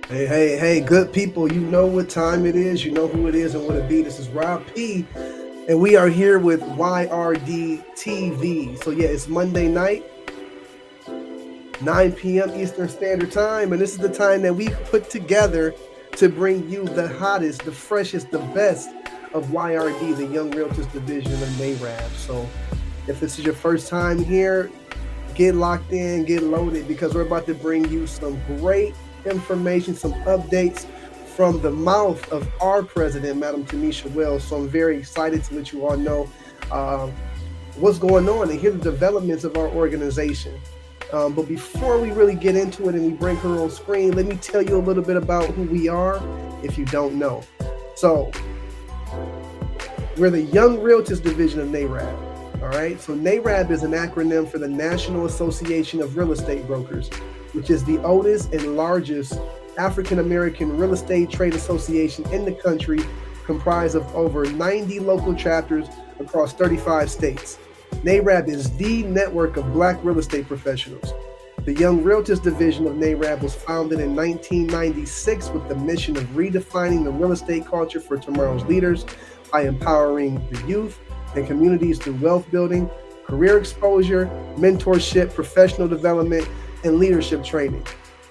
Hey, good people. You know what time it is. You know who it is and what it be. This is Rob P. And we are here with YRD TV. So, yeah, it's Monday night, 9 p.m. Eastern Standard Time. And this is the time that we put together to bring you the hottest, the freshest, the best of YRD, the Young Realtors Division of NARAB. So, if this is your first time here, get locked in, get loaded, because we're about to bring you some great information, some updates from the mouth of our president, Madam Tamesha Wells. So I'm very excited to let you all know uh, what's going on and hear the developments of our organization. But before we really get into it and we bring her on screen, let me tell you a little bit about who we are if you don't know. So, we're the Young Realtors Division of NARAB. All right. So NARAB is an acronym for the National Association of Real Estate Brokers, which is the oldest and largest African American real estate trade association in the country, comprised of over 90 local chapters across 35 states. NARAB is the network of Black real estate professionals. The Young Realtors Division of NARAB was founded in 1996 with the mission of redefining the real estate culture for tomorrow's leaders by empowering the youth and communities through wealth building, career exposure, mentorship, professional development, and leadership training.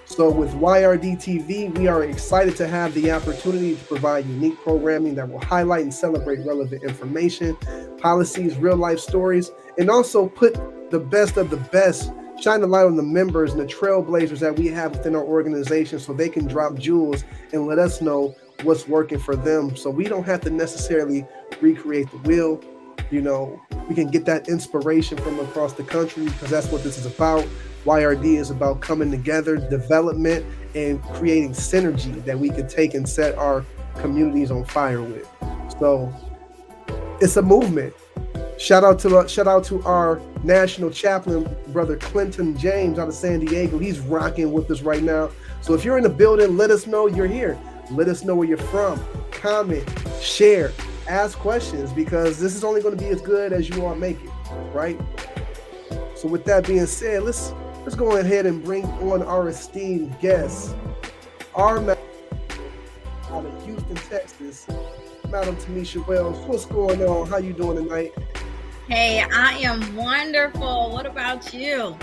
So, with YRD TV, we are excited to have the opportunity to provide unique programming that will highlight and celebrate relevant information, policies, real life stories, and also put the best of the best, shine the light on the members and the trailblazers that we have within our organization so they can drop jewels and let us know what's working for them, so we don't have to necessarily recreate the wheel. We can get that inspiration from across the country, because that's what this is about. YRD is about coming together, development, and creating synergy that we can take and set our communities on fire with. So it's a movement. Shout out to our national chaplain, brother Clinton James, out of San Diego. He's rocking with us right now. So if you're in the building, let us know you're here. Let us know where you're from. Comment, share, ask questions, because this is only going to be as good as you all make it, right? So with that being said, let's go ahead and bring on our esteemed guest, our out of Houston, Texas, Madam Tamesha Wells. What's going on? How you doing tonight? Hey, I am wonderful. What about you?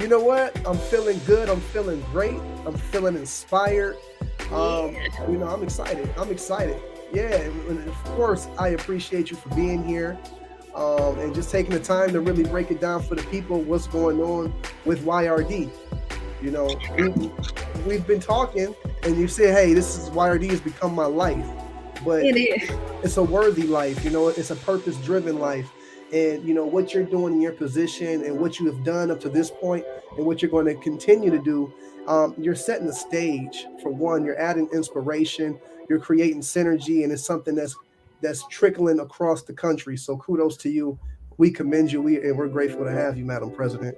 You know what? I'm feeling good. I'm feeling great. I'm feeling inspired. I'm excited. Yeah, and of course, I appreciate you for being here, and just taking the time to really break it down for the people what's going on with YRD. You know, we've been talking, and you say, hey, this is YRD has become my life, but It is. it's a worthy life. It's a purpose-driven life. And what you're doing in your position and what you have done up to this point and what you're going to continue to do, you're setting the stage. For one, you're adding inspiration, you're creating synergy, and it's something that's trickling across the country. So kudos to you. We commend you, and we're grateful to have you, Madam President.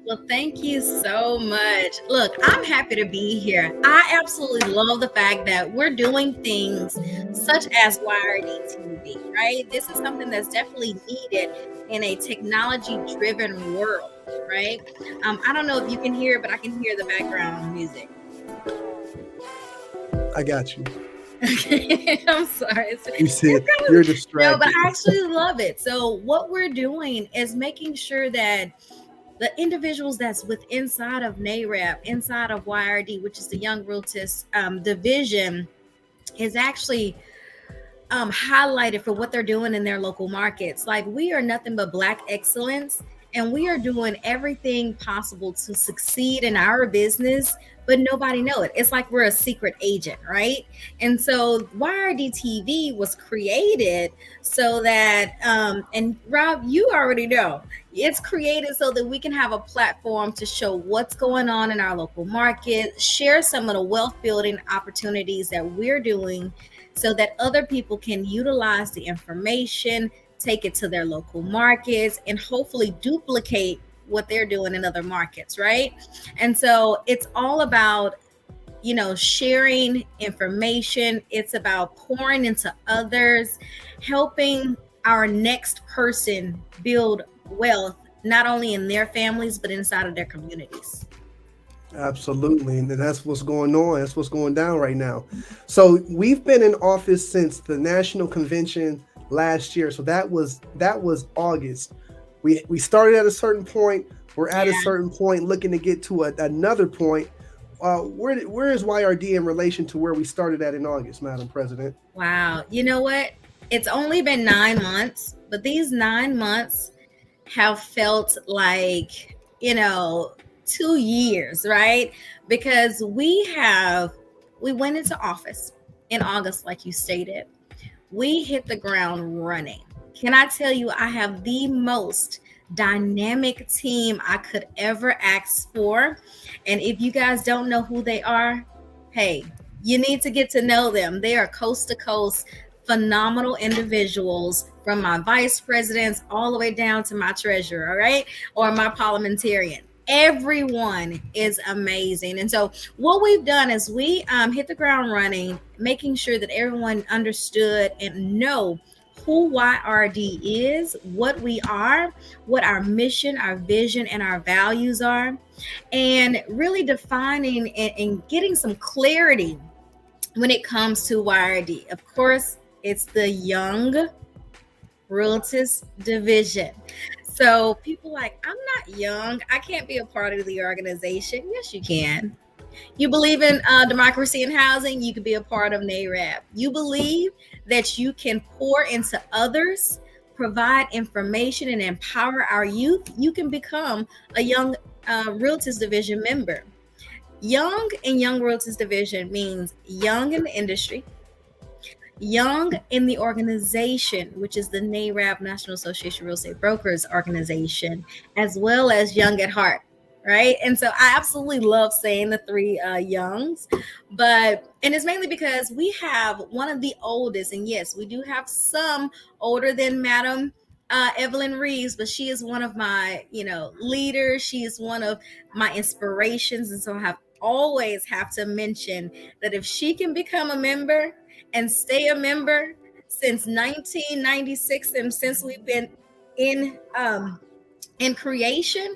Well, thank you so much. Look, I'm happy to be here. I absolutely love the fact that we're doing things such as YRD TV, right? This is something that's definitely needed in a technology driven world, right? I don't know if you can hear, but I can hear the background music. I got you. I'm sorry. You said you're distracted. No, but I actually love it. So what we're doing is making sure that the individuals that's with inside of NARAB, inside of YRD, which is the Young Realtors division, is actually highlighted for what they're doing in their local markets. Like, we are nothing but Black excellence, and we are doing everything possible to succeed in our business, but nobody know it. It's like we're a secret agent, right? And so YRD TV was created so that, and Rob, you already know, it's created so that we can have a platform to show what's going on in our local market, share some of the wealth building opportunities that we're doing so that other people can utilize the information, take it to their local markets, and hopefully duplicate what they're doing in other markets, right? And so it's all about, sharing information. It's about pouring into others, helping our next person build wealth, not only in their families, but inside of their communities. Absolutely, and that's what's going on. That's what's going down right now. So we've been in office since the national convention last year. So that was August. We started at a certain point. We're at a Yeah. certain point, looking to get to another point. Where is YRD in relation to where we started at in August, Madam President? Wow. You know what? It's only been 9 months, but these 9 months have felt like, 2 years, right? Because we went into office in August, like you stated. We hit the ground running. Can I tell you, I have the most dynamic team I could ever ask for. And if you guys don't know who they are, hey, you need to get to know them. They are coast to coast, phenomenal individuals, from my vice presidents all the way down to my treasurer, all right? Or my parliamentarian. Everyone is amazing. And so what we've done is we hit the ground running, making sure that everyone understood and know who YRD is, what we are, what our mission, our vision, and our values are, and really defining and getting some clarity when it comes to YRD. Of course, it's the Young Realtist Division. So people like, I'm not young. I can't be a part of the organization. Yes, you can. You believe in democracy and housing, you can be a part of NARAB. You believe that you can pour into others, provide information, and empower our youth, you can become a Young Realtors Division member. Young and Young Realtors Division means young in the industry, young in the organization, which is the NARAB, National Association of Real Estate Brokers organization, as well as young at heart, right? And so I absolutely love saying the three youngs, and it's mainly because we have one of the oldest, and yes, we do have some older than Madam Evelyn Reeves, but she is one of my, leaders. She is one of my inspirations, and so I have always have to mention that if she can become a member and stay a member since 1996, and since we've been in in creation,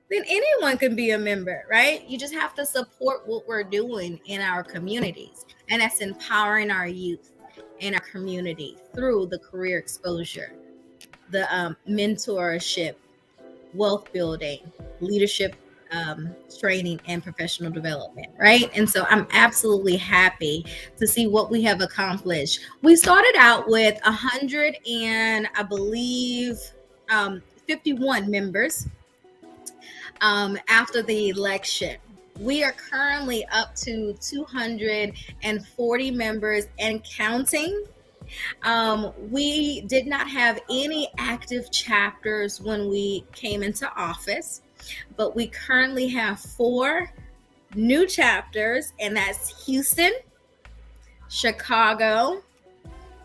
then anyone can be a member, right? You just have to support what we're doing in our communities, and that's empowering our youth in our community through the career exposure, the mentorship, wealth building, leadership training, and professional development, right? And so I'm absolutely happy to see what we have accomplished. We started out with 100 and I believe 51 members after the election. We are currently up to 240 members and counting. We did not have any active chapters when we came into office, but we currently have 4 new chapters, and that's Houston, Chicago,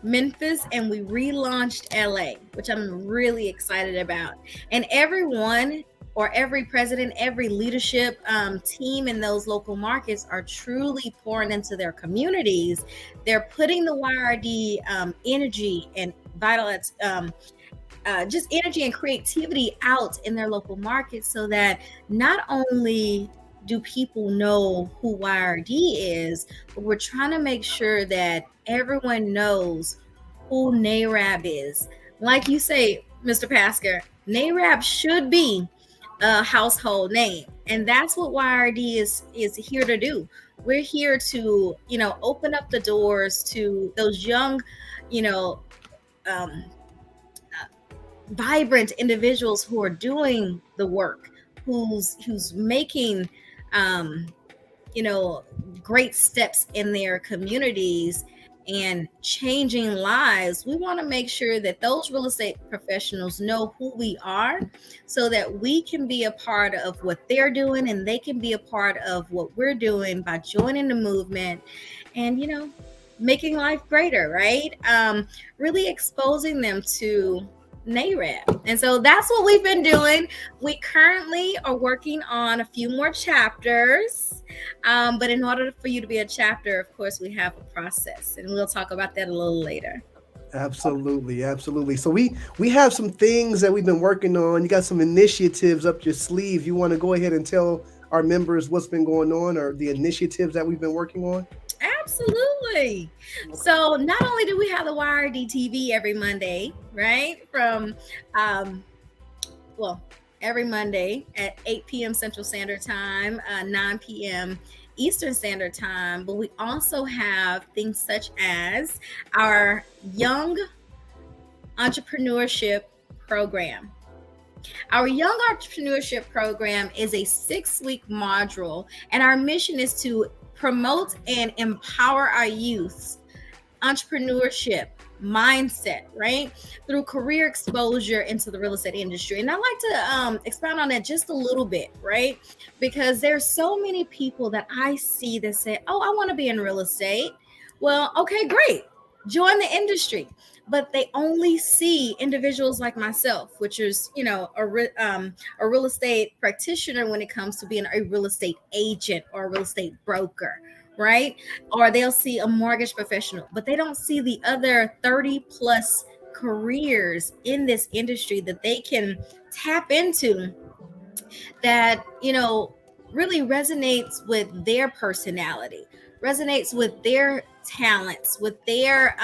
Memphis, and we relaunched LA, which I'm really excited about. And everyone, or every president, every leadership team in those local markets are truly pouring into their communities. They're putting the YRD energy and vital, just energy and creativity out in their local markets, so that not only do people know who YRD is, but we're trying to make sure that everyone knows who NARAB is. Like you say, Mr. Pasker, NARAB should be a household name, and that's what YRD is here to do. We're here to, open up the doors to those young, you know, um, vibrant individuals who are doing the work, who's making um, great steps in their communities and changing lives. We want to make sure that those real estate professionals know who we are, so that we can be a part of what they're doing, and they can be a part of what we're doing by joining the movement and, making life greater, right? Really exposing them to NARAB. And so that's what we've been doing. We currently are working on a few more chapters. But in order for you to be a chapter, of course, we have a process, and we'll talk about that a little later. Absolutely, absolutely. So we have some things that we've been working on. You got some initiatives up your sleeve. You want to go ahead and tell our members what's been going on or the initiatives that we've been working on? Absolutely. So not only do we have the YRD TV every Monday, right? From well, every Monday at 8 p.m. Central Standard Time, 9 p.m. Eastern Standard Time. But we also have things such as our Young Entrepreneurship Program. Our Young Entrepreneurship Program is a 6-week module, and our mission is to promote and empower our youth entrepreneurship mindset, right? Through career exposure into the real estate industry. And I'd like to expound on that just a little bit, right? Because there's so many people that I see that say, oh, I want to be in real estate. Well, okay, great. Join the industry. But they only see individuals like myself, which is, a real estate practitioner when it comes to being a real estate agent or a real estate broker, right? Or they'll see a mortgage professional, but they don't see the other 30 plus careers in this industry that they can tap into that, really resonates with their personality, resonates with their talents, with their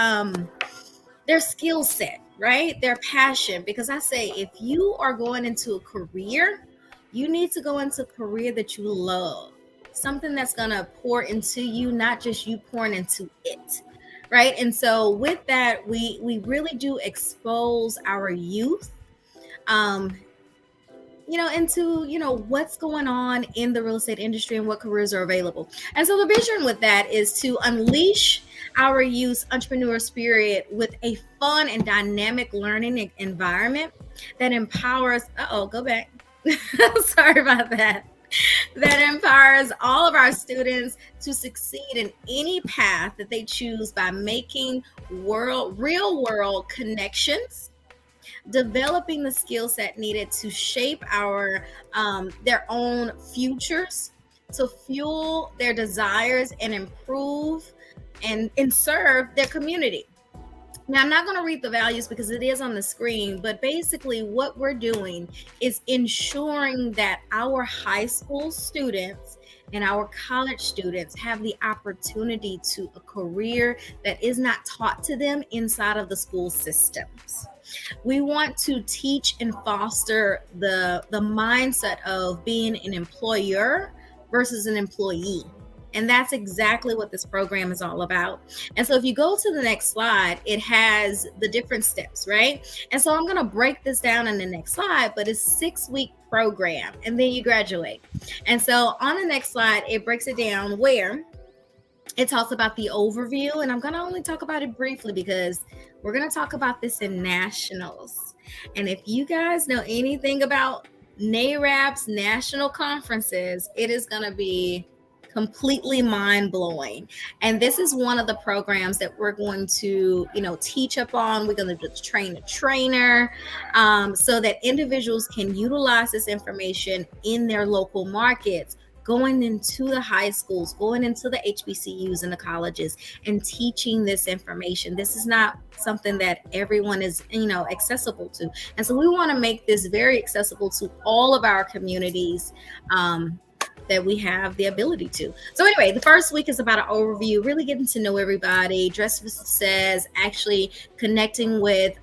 skill set, right? Their passion. Because I say, if you are going into a career, you need to go into a career that you love, something that's going to pour into you, not just you pouring into it, right? And so with that, we really do expose our youth into what's going on in the real estate industry and what careers are available. And so the vision with that is to unleash our youth entrepreneur spirit with a fun and dynamic learning environment that empowers go back sorry about that empowers all of our students to succeed in any path that they choose by making real world connections, developing the skill set needed to shape their own futures, to fuel their desires and improve and serve their community. Now, I'm not going to read the values because it is on the screen, but basically what we're doing is ensuring that our high school students and our college students have the opportunity to a career that is not taught to them inside of the school systems. We want to teach and foster the mindset of being an employer versus an employee. And that's exactly what this program is all about. And so if you go to the next slide, it has the different steps, right? And so I'm going to break this down in the next slide, but it's a 6-week program and then you graduate. And so on the next slide, it breaks it down where it talks about the overview. And I'm going to only talk about it briefly because we're going to talk about this in nationals. And if you guys know anything about NARAB's national conferences, it is going to be completely mind-blowing. And this is one of the programs that we're going to teach up on. We're going to train a trainer so that individuals can utilize this information in their local markets, going into the high schools, going into the HBCUs and the colleges and teaching this information. This is not something that everyone is accessible to. And so we want to make this very accessible to all of our communities that we have the ability to. So anyway, the first week is about an overview, really getting to know everybody, Dress for Success, actually connecting with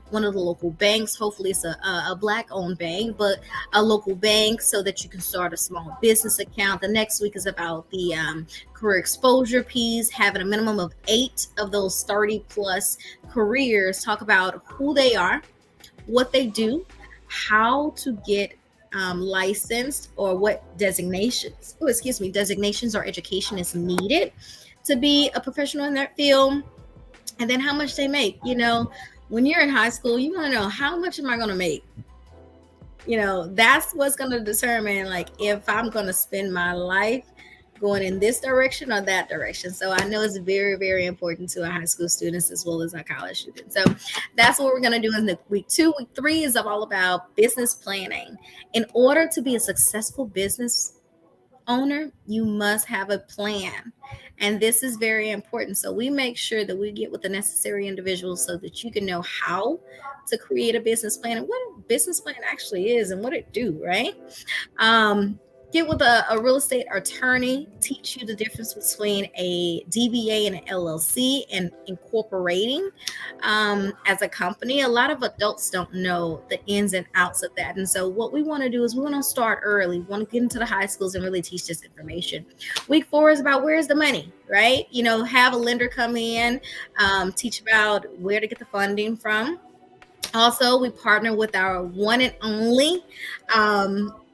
one of the local banks. Hopefully it's a Black-owned bank, but a local bank so that you can start a small business account. The next week is about the career exposure piece, having a minimum of 8 of those 30 plus careers, talk about who they are, what they do, how to get licensed, or what designations or education is needed to be a professional in that field, and then how much they make. When you're in high school, you want to know, how much am I going to make? That's what's going to determine if I'm going to spend my life going in this direction or that direction. So I know it's very, very important to our high school students as well as our college students. So that's what we're going to do in the week 2. Week 3 is all about business planning. In order to be a successful business owner, you must have a plan. And this is very important. So we make sure that we get with the necessary individuals so that you can know how to create a business plan and what a business plan actually is and what it do, right? get with a real estate attorney, teach you the difference between a DBA and an LLC and incorporating as a company. A lot of adults don't know the ins and outs of that. And so what we want to do is we want to start early. We want to get into the high schools and really teach this information. Week 4 is about where's the money, right? Have a lender come in, teach about where to get the funding from. Also, we partner with our one and only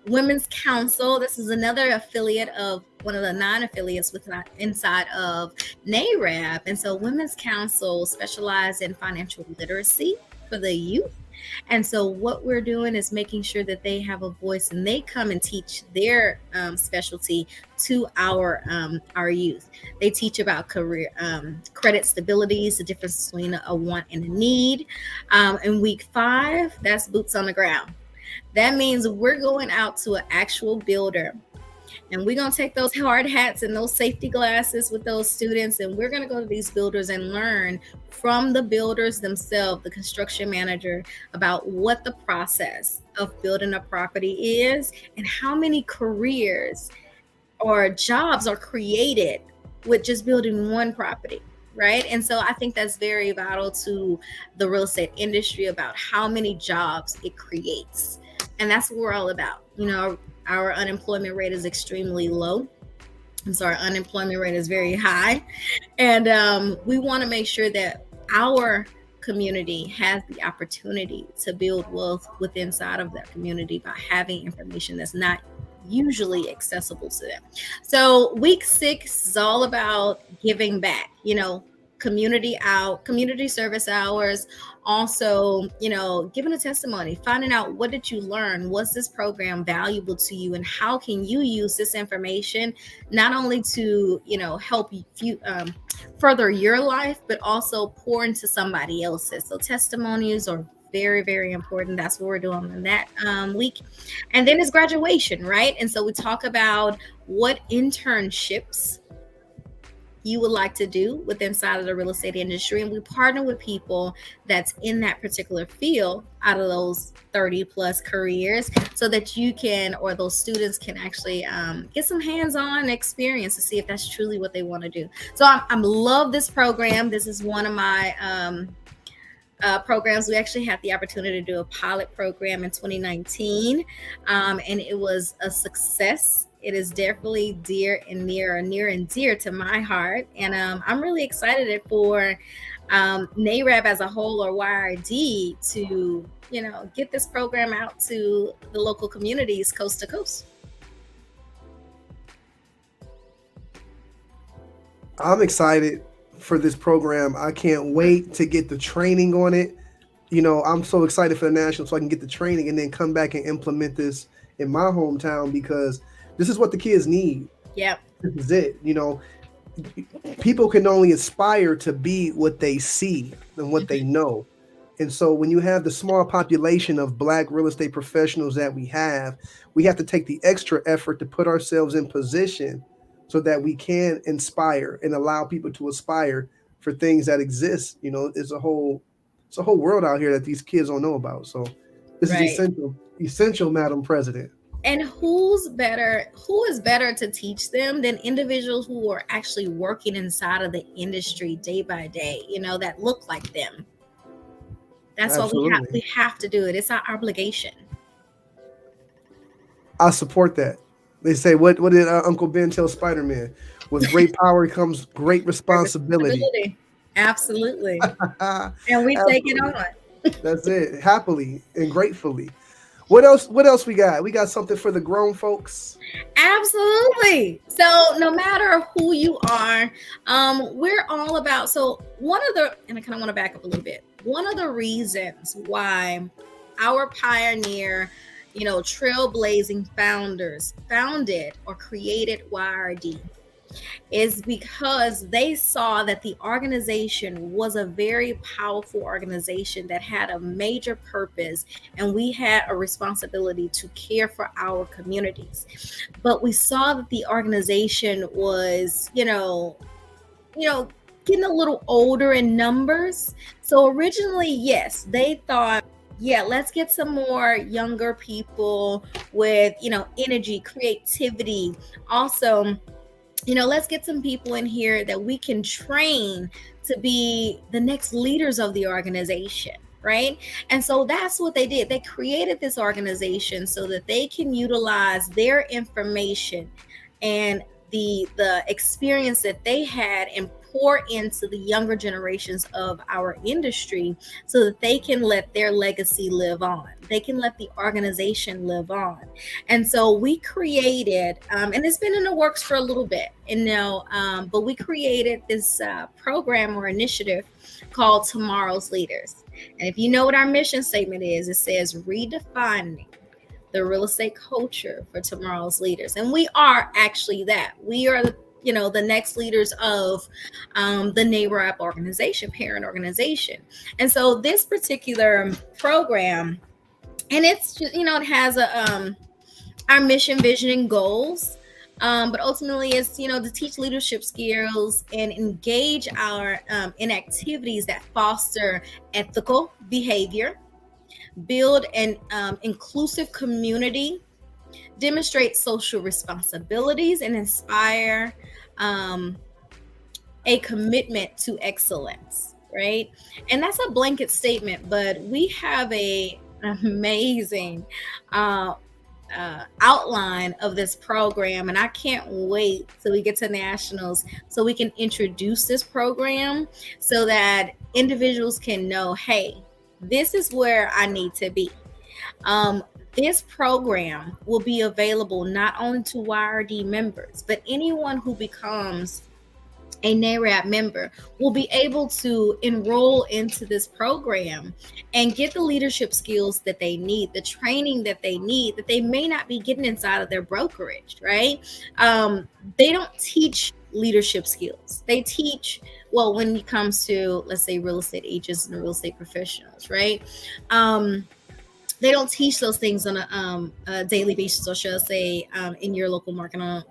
Women's Council. This is another affiliate of one of the non-affiliates inside of NARAB. And so Women's Council specialize in financial literacy for the youth. And so what we're doing is making sure that they have a voice and they come and teach their specialty to our youth. They teach about career credit stabilities, the difference between a want and a need. In week 5, that's boots on the ground. That means we're going out to an actual builder. And we're going to take those hard hats and those safety glasses with those students, and we're going to go to these builders and learn from the builders themselves, the construction manager, about what the process of building a property is and how many careers or jobs are created with just building one property, right? And so I think that's very vital to the real estate industry about how many jobs it creates. And that's what we're all about. Our unemployment rate is extremely low. Our unemployment rate is very high. And we want to make sure that our community has the opportunity to build wealth within inside of that community by having information that's not usually accessible to them. So week 6 is all about giving back, community service hours, also, giving a testimony, finding out what did you learn, was this program valuable to you, and how can you use this information not only to, help you further your life, but also pour into somebody else's. So testimonials are very, very important. That's what we're doing in that week. And then it's graduation, right? And so we talk about what internships you would like to do within inside of the real estate industry. And we partner with people that's in that particular field out of those 30 plus careers so that you can, or those students can actually get some hands-on experience to see if that's truly what they want to do. So I love this program. This is one of my programs. We actually had the opportunity to do a pilot program in 2019, and it was a success. It is definitely near and dear to my heart. And I'm really excited for NARAB as a whole, or YRD, to, get this program out to the local communities coast to coast. I'm excited for this program. I can't wait to get the training on it. I'm so excited for the national so I can get the training and then come back and implement this in my hometown, because this is what the kids need. Yep. This is it. People can only aspire to be what they see and what they know. And so when you have the small population of Black real estate professionals that we have to take the extra effort to put ourselves in position so that we can inspire and allow people to aspire for things that exist. It's a whole world out here that these kids don't know about. So this is essential, Madam President. And who is better to teach them than individuals who are actually working inside of the industry day by day, that look like them. That's Absolutely. What we have to do it. It's our obligation. I support that. They say, what did Uncle Ben tell Spider-Man? With great power comes great responsibility. Absolutely. And we take it on. That's it. Happily and gratefully. What else we got? We got something for the grown folks? Absolutely. So no matter who you are, we're all about, and I kind of want to back up a little bit. One of the reasons why our pioneer, trailblazing founders founded or created YRD is because they saw that the organization was a very powerful organization that had a major purpose, and we had a responsibility to care for our communities. But we saw that the organization was, getting a little older in numbers. So originally, yes, they thought Yeah, let's get some more younger people with, energy, creativity. Also, let's get some people in here that we can train to be the next leaders of the organization, right? And so that's what they did. They created this organization so that they can utilize their information and the experience that they had and pour into the younger generations of our industry so that they can let their legacy live on. They can let the organization live on. And so we created, and it's been in the works for a little bit, but we created this program or initiative called Tomorrow's Leaders. And if you know what our mission statement is, it says redefining the real estate culture for tomorrow's leaders. And we are actually that. We are the next leaders of the NARAP organization, parent organization. And so this particular program, and it's just, it has our mission, vision, and goals. But ultimately, it's to teach leadership skills and engage our in activities that foster ethical behavior, build an inclusive community, demonstrate social responsibilities, and inspire a commitment to excellence, right? And that's a blanket statement, but we have an amazing outline of this program, and I can't wait till we get to nationals so we can introduce this program so that individuals can know, hey, this is where I need to be. This program will be available not only to YRD members, but anyone who becomes a NARAP member will be able to enroll into this program and get the leadership skills that they need, the training that they need, that they may not be getting inside of their brokerage, right? They don't teach leadership skills. They teach, well, when it comes to, let's say, real estate agents and real estate professionals, right? They don't teach those things on a daily basis, or shall I say, in your local market on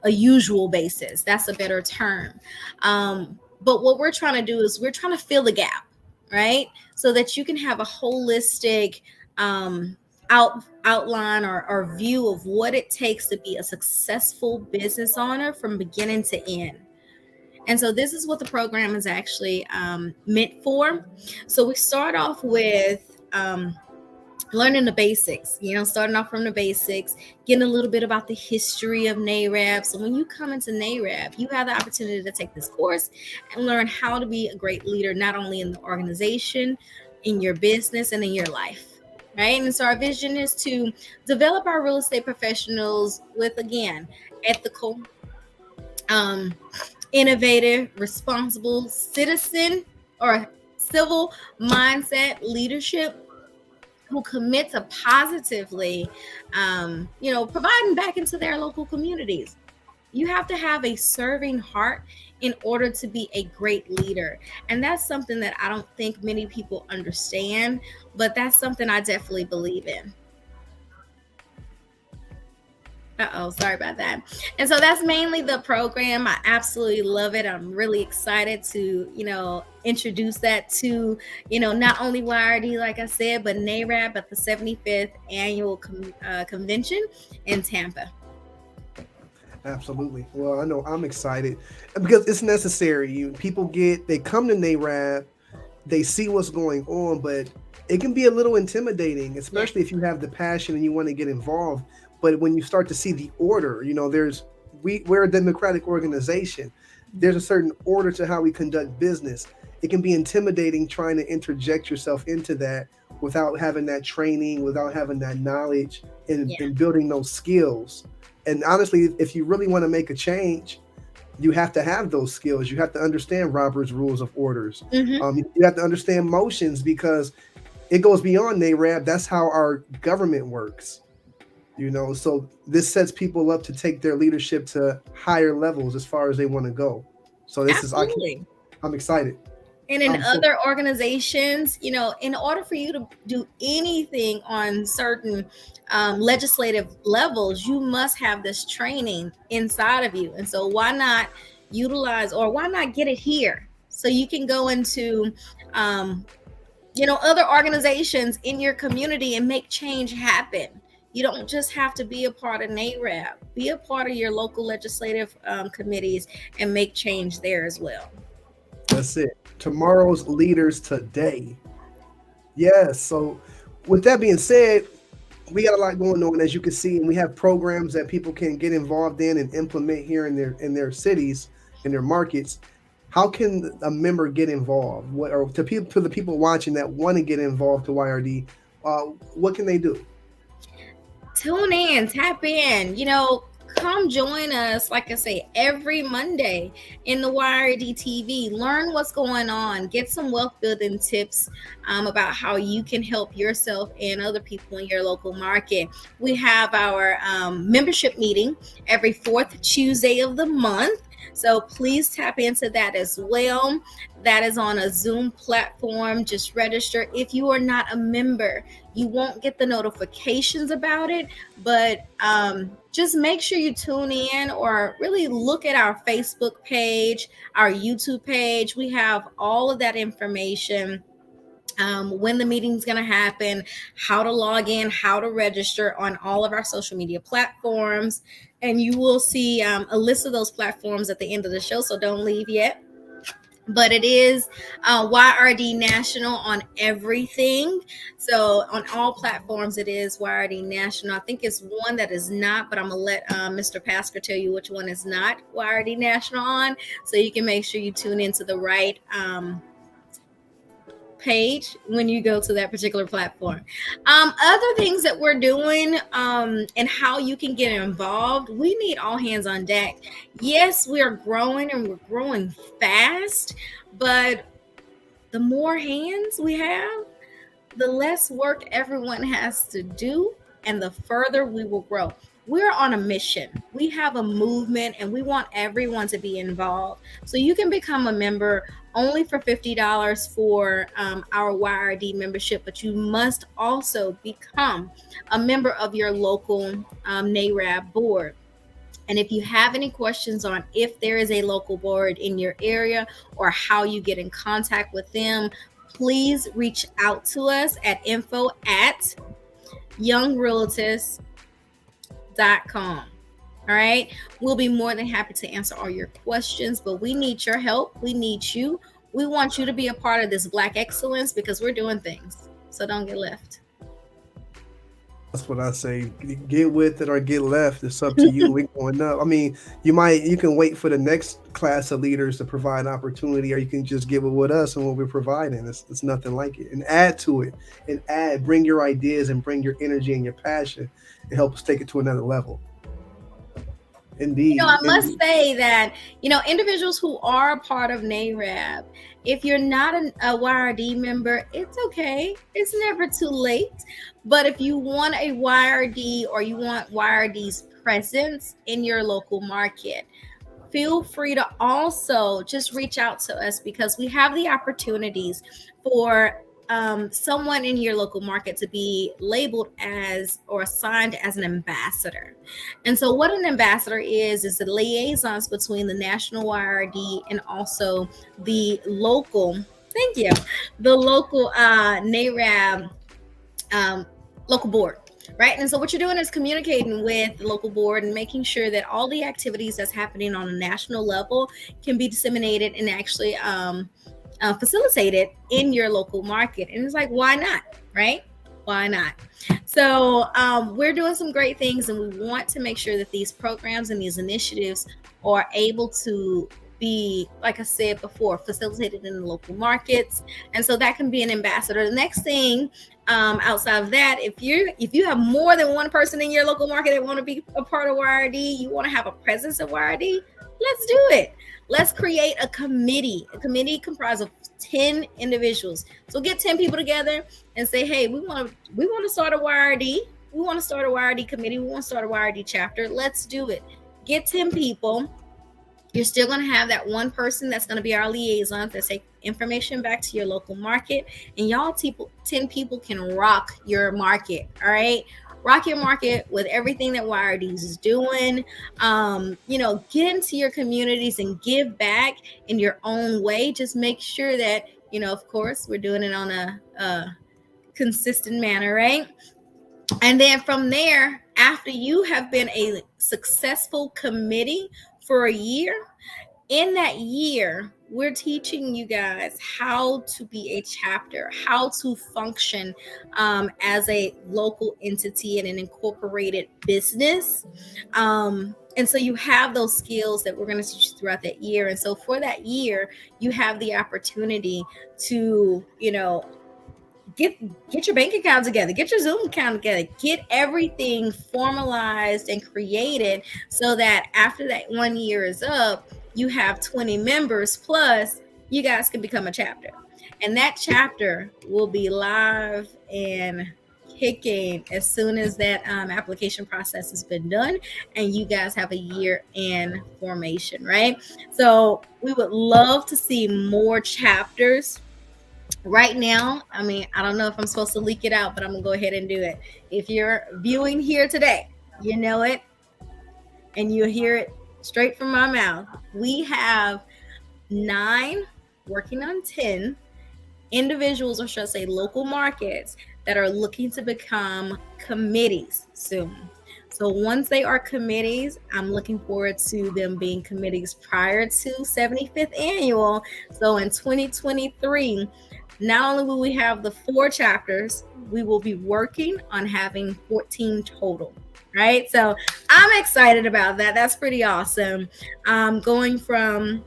a usual basis. That's a better term. But what we're trying to do is we're trying to fill the gap, right? So that you can have a holistic outline or view of what it takes to be a successful business owner from beginning to end. And so this is what the program is actually meant for. So we start off with learning the basics, starting off from the basics, getting a little bit about the history of NARAP. So when you come into NARAP, you have the opportunity to take this course and learn how to be a great leader, not only in the organization, in your business, and in your life. Right. And so our vision is to develop our real estate professionals with, again, ethical, innovative, responsible citizen or civil mindset leadership who commit to positively, providing back into their local communities. You have to have a serving heart in order to be a great leader. And that's something that I don't think many people understand, but that's something I definitely believe in. Sorry about that. And so that's mainly the program. I absolutely love it. I'm really excited to, introduce that to, not only YRD, like I said, but NARAP at the 75th annual convention in Tampa. Absolutely. Well, I know I'm excited because it's necessary. They come to NARAP, they see what's going on, but it can be a little intimidating, especially if you have the passion and you want to get involved. But when you start to see the order, we're a democratic organization. There's a certain order to how we conduct business. It can be intimidating trying to interject yourself into that without having that training, without having that knowledge and building those skills. And honestly, if you really want to make a change, you have to have those skills. You have to understand Robert's Rules of Orders. Mm-hmm. You have to understand motions because it goes beyond NARAP. That's how our government works. So this sets people up to take their leadership to higher levels as far as they want to go. So I'm excited. And in other organizations, in order for you to do anything on certain legislative levels, you must have this training inside of you. And so why not utilize, or why not get it here so you can go into other organizations in your community and make change happen. You don't just have to be a part of NARAB. Be a part of your local legislative committees and make change there as well. That's it. Tomorrow's leaders today. Yes. So, with that being said, we got a lot going on, as you can see, and we have programs that people can get involved in and implement here in their cities, in their markets. How can a member get involved? What, or to the people watching that want to get involved to YRD, uh, what can they do? Tune in, tap in, come join us, like I say, every Monday in the YRD TV. Learn what's going on, get some wealth building tips about how you can help yourself and other people in your local market. We have our membership meeting every fourth Tuesday of the month. So please tap into that as well. That is on a Zoom platform. Just register. If you are not a member, you won't get the notifications about it, but just make sure you tune in or really look at our Facebook page, our YouTube page. We have all of that information. When the meeting's going to happen, how to log in, how to register on all of our social media platforms. And you will see a list of those platforms at the end of the show, so don't leave yet. But it is YRD National on everything. So on all platforms, it is YRD National. I think it's one that is not, but I'm going to let Mr. Pasker tell you which one is not YRD National on, so you can make sure you tune into the right page when you go to that particular platform. Other things that we're doing and how you can get involved, we need all hands on deck. Yes, we're growing and we're growing fast, but the more hands we have, the less work everyone has to do and the further we will grow. We're on a mission. We have a movement and we want everyone to be involved. So you can become a member only for $50 for our YRD membership, but you must also become a member of your local NARAB board. And if you have any questions on if there is a local board in your area or how you get in contact with them, please reach out to us at info@youngrealtist.com. All right. We'll be more than happy to answer all your questions, but we need your help. We need you. We want you to be a part of this Black excellence because we're doing things. So don't get left. That's what I say. Get with it or get left. It's up to you. We're going up. I mean, you can wait for the next class of leaders to provide opportunity, or you can just give it with us and what we're providing. It's nothing like it. And add to it. And bring your ideas and bring your energy and your passion and help us take it to another level. Indeed. I must say that, individuals who are a part of NARAB, if you're not a YRD member, it's okay. It's never too late. But if you want a YRD or you want YRD's presence in your local market, feel free to also just reach out to us because we have the opportunities for someone in your local market to be labeled as or assigned as an ambassador. And so what an ambassador is the liaisons between the national YRD and also the local, the local NARAB local board. Right. And so what you're doing is communicating with the local board and making sure that all the activities that's happening on a national level can be disseminated and actually facilitated in your local market. And it's like, why not? Right? Why not? So we're doing some great things and we want to make sure that these programs and these initiatives are able to be, like I said before, facilitated in the local markets. And so that can be an ambassador. The next thing outside of that, if you have more than one person in your local market that want to be a part of YRD, you want to have a presence of YRD, let's do it. Let's create a committee comprised of 10 individuals. So get 10 people together and say, hey, we want to start a YRD. We want to start a YRD committee. We want to start a YRD chapter. Let's do it. Get 10 people. You're still going to have that one person that's going to be our liaison to take information back to your local market. And y'all 10 people can rock your market. All right. Rock your market with everything that YRDs is doing. Get into your communities and give back in your own way. Just make sure that Of course, we're doing it on a consistent manner, right? And then from there, after you have been a successful committee for a year, in that year, we're teaching you guys how to be a chapter, how to function as a local entity and an incorporated business. And so you have those skills that we're going to teach you throughout that year. And so for that year, you have the opportunity to, get your bank account together, get your Zoom account together, get everything formalized and created so that after that 1 year is up, you have 20 members plus you guys can become a chapter. And that chapter will be live and kicking as soon as that application process has been done and you guys have a year in formation, right? So we would love to see more chapters. Right now, I mean, I don't know if I'm supposed to leak it out, but I'm gonna go ahead and do it. If you're viewing here today, you know it and you hear it straight from my mouth. We have 9, working on 10 individuals, or should I say local markets, that are looking to become committees soon. So once they are committees, I'm looking forward to them being committees prior to 75th annual. So in 2023, not only will we have the 4 chapters, we will be working on having 14 total. Right. So I'm excited about that. That's pretty awesome. Going from,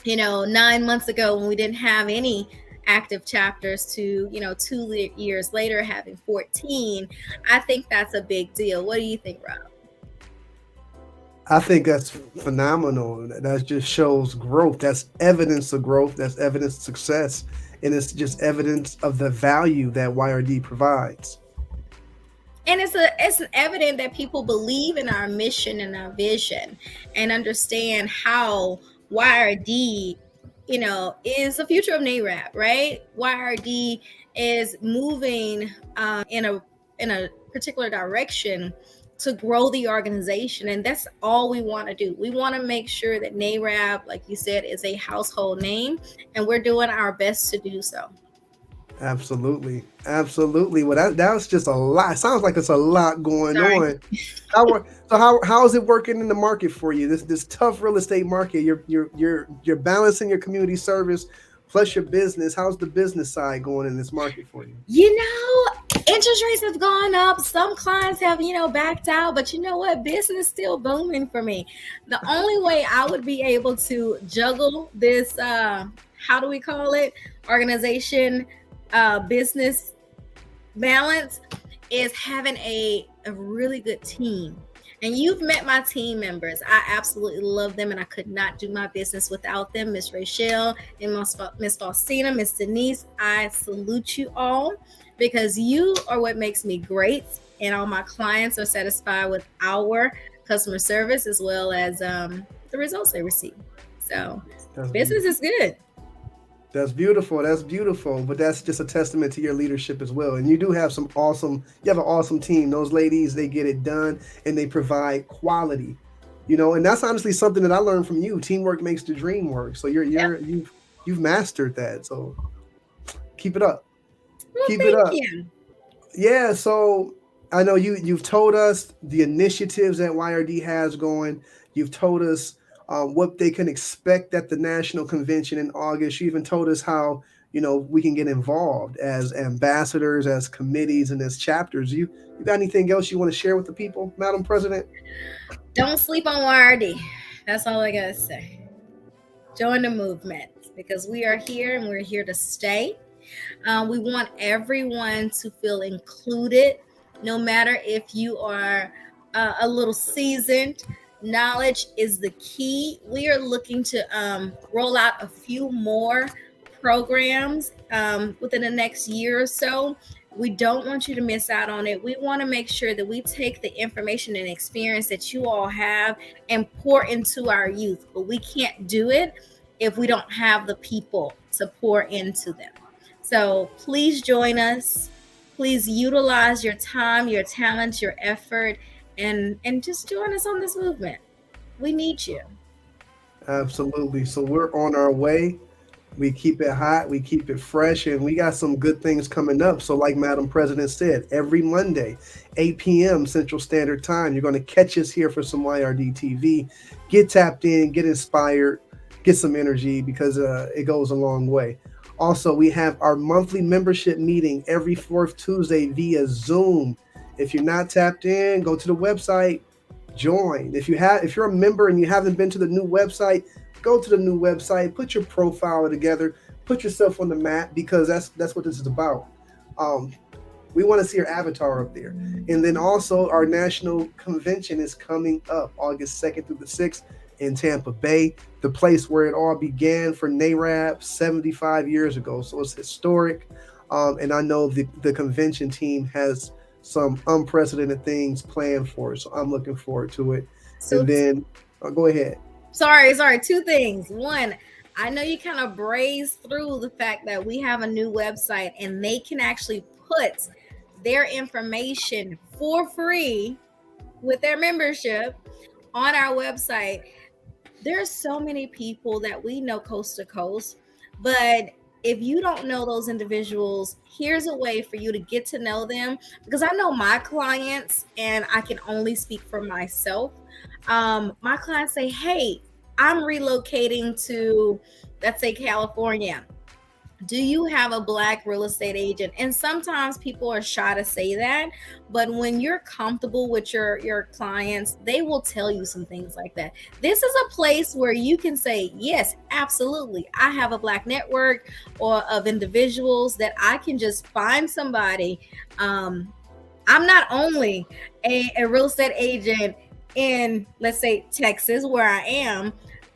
9 months ago when we didn't have any active chapters to 2 years later having 14. I think that's a big deal. What do you think, Rob? I think that's phenomenal. That just shows growth. That's evidence of growth. That's evidence of success. And it's just evidence of the value that YRD provides. And it's evident that people believe in our mission and our vision and understand how YRD, is the future of NARAP, right? YRD is moving in a particular direction to grow the organization, and that's all we want to do. We want to make sure that NARAP, like you said, is a household name, and we're doing our best to do so. Absolutely, absolutely. Well, that was just a lot. Sounds like it's a lot going Sorry. on. How is it working in the market for you? This tough real estate market. You're balancing your community service plus your business. How's the business side going in this market for you? Interest rates have gone up. Some clients have, backed out, but you know what? Business still booming for me. The only way I would be able to juggle this, how do we call it? Organization, business balance is having a really good team. And you've met my team members. I absolutely love them, and I could not do my business without them. Miss Rachel and Miss Faustina, Miss Denise, I salute you all because you are what makes me great, and all my clients are satisfied with our customer service as well as the results they receive. So business is good. That's beautiful. That's beautiful. But that's just a testament to your leadership as well. And you do have you have an awesome team. Those ladies, they get it done and they provide quality. And that's honestly something that I learned from you. Teamwork makes the dream work. So you've mastered that. So keep it up. Well, Keep it thank up. you. Yeah, so I know you've told us the initiatives that YRD has going. You've told us what they can expect at the national convention in August. You even told us how we can get involved as ambassadors, as committees, and as chapters. You got anything else you want to share with the people, Madam President? Don't sleep on YRD. That's all I gotta say. Join the movement because we are here and we're here to stay. We want everyone to feel included, no matter if you are a little seasoned. Knowledge is the key. We are looking to roll out a few more programs within the next year or so. We don't want you to miss out on it. We want to make sure that we take the information and experience that you all have and pour into our youth. But we can't do it if we don't have the people to pour into them. So please join us. Please utilize your time, your talents, your effort, and just join us on this movement. We need you. Absolutely. So we're on our way. We keep it hot, we keep it fresh, and we got some good things coming up. So, like Madam President said, every Monday, 8 p.m. Central Standard Time, you're going to catch us here for some YRD TV. Get tapped in, get inspired, get some energy because it goes a long way. Also, we have our monthly membership meeting every fourth Tuesday via Zoom. If you're not tapped in, go to the website, join. If you're a member and you haven't been to the new website, go to the new website, put your profile together, put yourself on the map because that's what this is about. Um, we want to see your avatar up there. And then also our national convention is coming up August 2nd through the 6th in Tampa Bay, the place where it all began for NARAB 75 years ago. So it's historic. And I know the convention team has some unprecedented things planned for us. So I'm looking forward to it. So and then go ahead. Sorry. Two things. One, I know you kind of braze through the fact that we have a new website and they can actually put their information for free with their membership on our website. There's so many people that we know coast to coast, but if you don't know those individuals, here's a way for you to get to know them, because I know my clients, and I can only speak for myself. My clients say, hey, I'm relocating to, let's say, California. Do you have a Black real estate agent? And sometimes people are shy to say that, but when you're comfortable with your clients, they will tell you some things like that. This is a place where you can say, yes, absolutely, I have a Black network or of individuals that I can just find somebody. I'm not only a real estate agent in, let's say, Texas, where I am.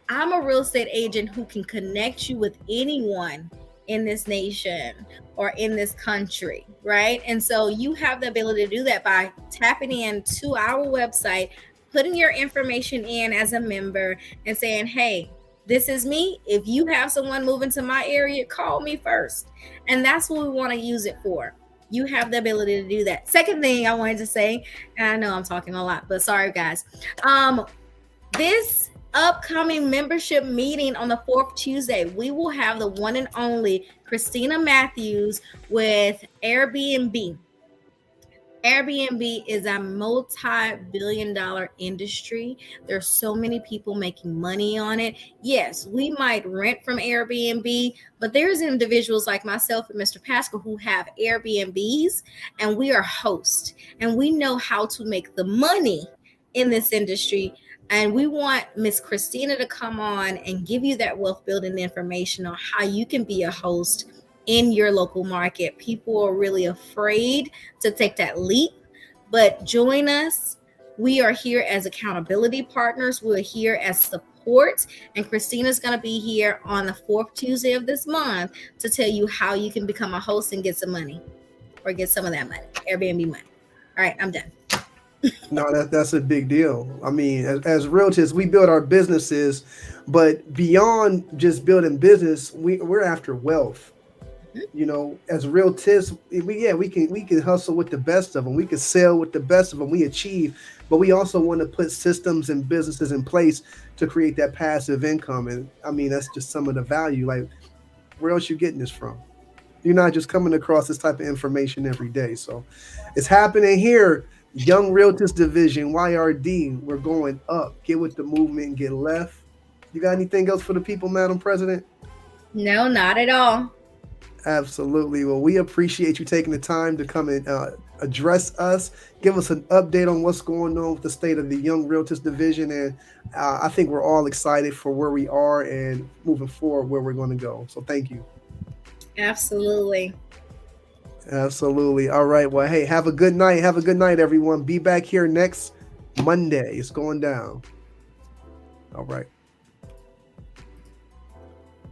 I'm a real estate agent who can connect you with anyone in this nation or in this country, right? And so you have the ability to do that by tapping into our website, putting your information in as a member and saying, hey, this is me. If you have someone moving to my area, call me first. And that's what we want to use it for. You have the ability to do that. Second thing I wanted to say, and I know I'm talking a lot, but sorry guys. This upcoming membership meeting on the fourth Tuesday, we will have the one and only Christina Matthews with Airbnb. Airbnb is a multi-billion-dollar industry. There's so many people making money on it. Yes, we might rent from Airbnb, but there's individuals like myself and Mr. Pasker who have Airbnbs, and we are hosts, and we know how to make the money in this industry. And we want Miss Christina to come on and give you that wealth building information on how you can be a host in your local market. People are really afraid to take that leap, but join us. We are here as accountability partners. We're here as support. And Christina's going to be here on the fourth Tuesday of this month to tell you how you can become a host and get some money, or get some of that money, Airbnb money. All right, I'm done. No, that's a big deal. I mean, as realtors, we build our businesses, but beyond just building business, we're after wealth. You know, as realtors, we can hustle with the best of them. We can sell with the best of them. We achieve, but we also want to put systems and businesses in place to create that passive income. And I mean, that's just some of the value. Like, where else you getting this from? You're not just coming across this type of information every day. So it's happening here. Young Realtors Division, YRD, we're going up. Get with the movement and get left. You got anything else for the people, Madam President? No, not at all. Absolutely. Well, we appreciate you taking the time to come and address us, give us an update on what's going on with the state of the Young Realtors Division. And I think we're all excited for where we are and moving forward where we're going to go. So thank you. Absolutely. Absolutely. All right. Well, hey, have a good night. Have a good night, everyone. Be back here next Monday. It's going down. All right.